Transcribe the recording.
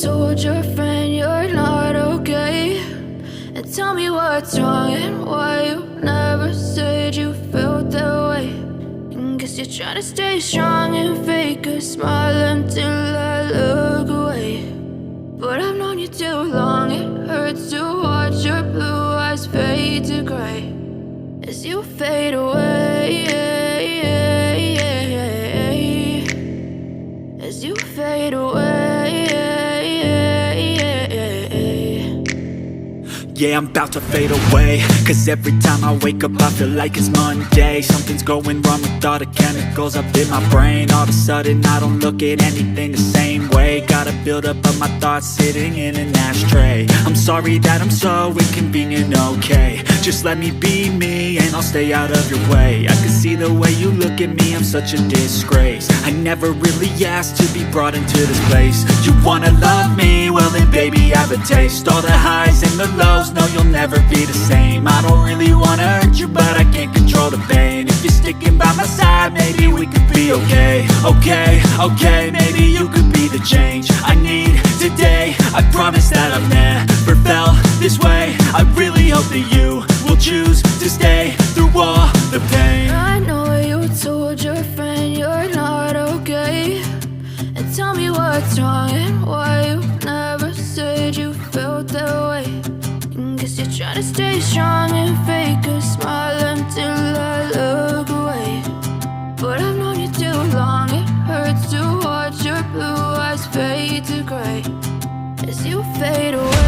told your friend you're not okay. And tell me what's wrong and why you never said you felt that way. And guess you're trying to stay strong and fake a smile until I look away. But I've known you too long, it hurts to watch your blue eyes fade to gray as you fade away, as you fade away. Yeah, I'm about to fade away, cause every time I wake up I feel like it's Monday. Something's going wrong with all the chemicals up in my brain. All of a sudden I don't look at anything the same way. Got a build-up of my thoughts sitting in an ashtray. I'm sorry that I'm so inconvenient, okay. Just let me be me and I'll stay out of your way. I can see the way you look at me, I'm such a disgrace. I never really asked to be brought into this place. You wanna love me? Well then baby I have a taste. All the highs and the lows, no you'll never be the same. I don't really wanna hurt you but I can't control the pain. If you're sticking by my side maybe we could be okay. Okay, maybe you could be the change I need today. I promise that I've never felt this way. I really hope that you will choose to stay through all the pain. I know you told your friend you're not okay. And tell me what's wrong and why you never said you felt that way. And guess you're trying to stay strong and fake a smile until I look away. But I've known you too long, it hurts to watch your blue eyes fade to gray as you fade away.